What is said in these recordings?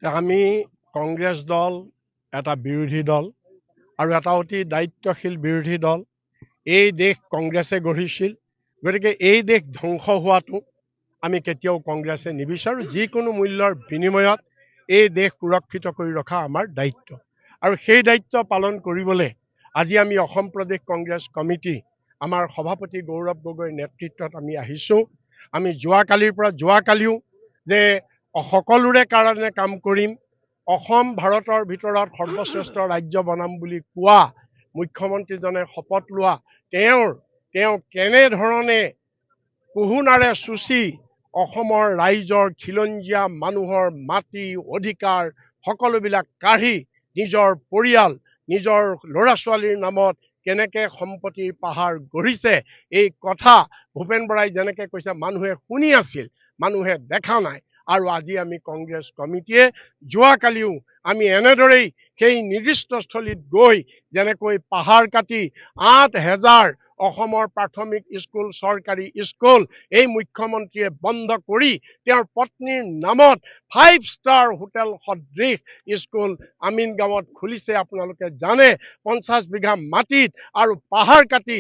আমি কংগ্ৰেছ দল এটা বিৰোধী দল আৰু এটা অতি দায়িত্বশীল বিৰোধী দল। এই দেশ কংগ্ৰেছে গঢ়িছিল, গতিকে এই দেশ ধ্বংস হোৱাটো আমি কেতিয়াও কংগ্ৰেছে নিবিচাৰোঁ। যিকোনো মূল্যৰ বিনিময়ত এই দেশ সুৰক্ষিত কৰি ৰখা আমাৰ দায়িত্ব, আৰু সেই দায়িত্ব পালন কৰিবলৈ আজি আমি অসম প্ৰদেশ কংগ্ৰেছ কমিটি আমাৰ সভাপতি গৌৰৱ গগৈৰ নেতৃত্বত আমি আহিছোঁ। আমি যোৱাকালিও যে সকলোৰে কাৰণে কাম কৰিম, অসম ভাৰতৰ ভিতৰত সৰ্বশ্ৰেষ্ঠ ৰাজ্য বনাম বুলি কোৱা মুখ্যমন্ত্ৰীজনে শপত লোৱা তেওঁ কেনেধৰণে কুহুনাৰে চুচি অসমৰ ৰাইজৰ খিলঞ্জীয়া মানুহৰ মাটি অধিকাৰ সকলোবিলাক কাঢ়ি নিজৰ পৰিয়াল নিজৰ ল'ৰা ছোৱালীৰ নামত কেনেকে সম্পত্তিৰ পাহাৰ গঢ়িছে, এই কথা ভূপেন বৰাই যেনেকে কৈছে মানুহে শুনি আছিল, মানুহে দেখা নাই। আৰু আজি আমি কংগ্ৰেছ কমিটিয়ে যোৱাকালিও আমি এনেদৰেই সেই নিৰ্দিষ্টস্থলীত গৈ যেনেকৈ পাহাৰ কাটি ৮,০০০ অসমৰ প্ৰাথমিক স্কুল চৰকাৰী স্কুল এই মুখ্যমন্ত্ৰীয়ে বন্ধ কৰি তেওঁৰ পত্নীৰ নামত 5 ষ্টাৰ হোটেল সদৃশ স্কুল আমিন গাঁৱত খুলিছে। আপোনালোকে জানে 50 বিঘা মাটিত আৰু পাহাৰ কাটি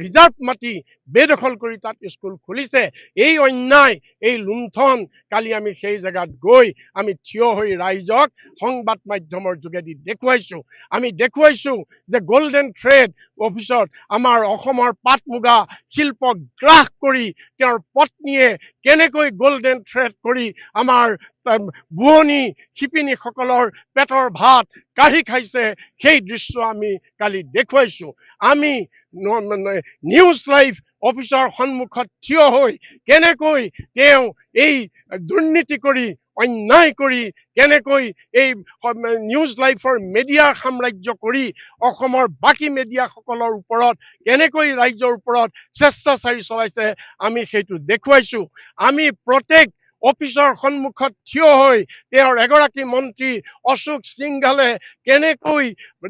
ৰিজাৰ্ভ মাটি বেদখল কৰি তাত স্কুল খুলিছে। এই অন্যায়, এই লুণ্ঠন কালি আমি সেই জেগাত গৈ আমি থিয় হৈ ৰাইজক সংবাদ মাধ্যমৰ যোগেদি দেখুৱাইছোঁ। আমি দেখুৱাইছোঁ যে গোল্ডেন থ্ৰেড অফিচত আমাৰ অসমৰ পাট মুগা শিল্প গ্ৰাস কৰি তেওঁৰ পত্নীয়ে কেনেকৈ গোল্ডেন থ্ৰেড কৰি আমাৰ বুৱনী শিপিনীসকলৰ পেটৰ ভাত কাঢ়ি খাইছে, সেই দৃশ্য আমি কালি দেখুৱাইছোঁ। আমি নিউজ লাইভ অফিচৰ সন্মুখত থিয় হৈ কেনেকৈ তেওঁ এই দুৰ্নীতি কৰি অন্যায় কৰি কেনেকৈ এই নিউজ লাইভৰ মিডিয়া সাম্ৰাজ্য কৰি অসমৰ বাকী মিডিয়াসকলৰ ওপৰত কেনেকৈ ৰাইজৰ ওপৰত স্বেচ্ছাচাৰী চলাইছে আমি সেইটো দেখুৱাইছোঁ। আমি প্ৰত্যেক অফিচৰ সন্মুখত থিয় হৈ তেওঁৰ এগৰাকী মন্ত্ৰী অশোক সিংঘালে কেনেকৈ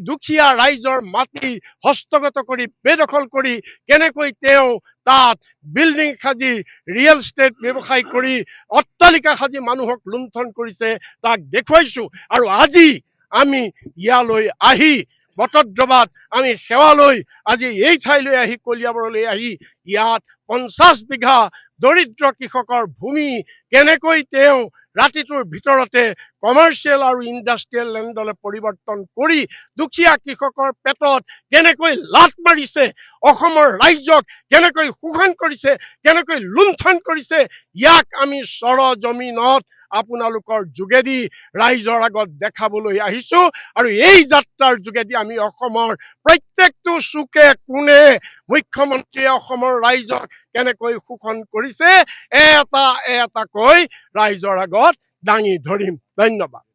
দুখীয়া ৰাইজৰ মাটি হস্তগত কৰি বেদখল কৰি কেনেকৈ তেওঁ তাত বিল্ডিং সাজি ৰিয়েল ষ্টেট ব্যৱসায় কৰি অট্টালিকা সাজি মানুহক লুণ্ঠন কৰিছে তাক দেখুৱাইছোঁ। আৰু আজি আমি ইয়ালৈ আহি বটদ্ৰৱাত আমি সেৱালৈ আজি এই ঠাইলৈ আহি কলিয়াবৰলৈ আহি ইয়াত 50 বিঘা দৰিদ্ৰ কৃষকৰ ভূমি কেনেকৈ তেওঁ ৰাতিটোৰ ভিতৰতে কমাৰ্চিয়েল আৰু ইণ্ডাষ্ট্ৰিয়েল লেণ্ডলৈ পৰিৱৰ্তন কৰি দুখীয়া কৃষকৰ পেটত কেনেকৈ লাট মাৰিছে, অসমৰ ৰাইজক কেনেকৈ শোষণ কৰিছে, কেনেকৈ লুণ্ঠন কৰিছে, ইয়াক আমি সৰজমিনত আপোনালোকৰ যোগেদি ৰাইজৰ আগত দেখাবলৈ আহিছোঁ। আৰু এই যাত্ৰাৰ যোগেদি আমি অসমৰ প্ৰত্যেকটো চুকে কোণে মুখ্যমন্ত্ৰীয়ে অসমৰ ৰাইজক কেনেকৈ শোষণ কৰিছে এটা এটাকৈ ৰাইজৰ আগত দাঙি ধৰিম। ধন্যবাদ।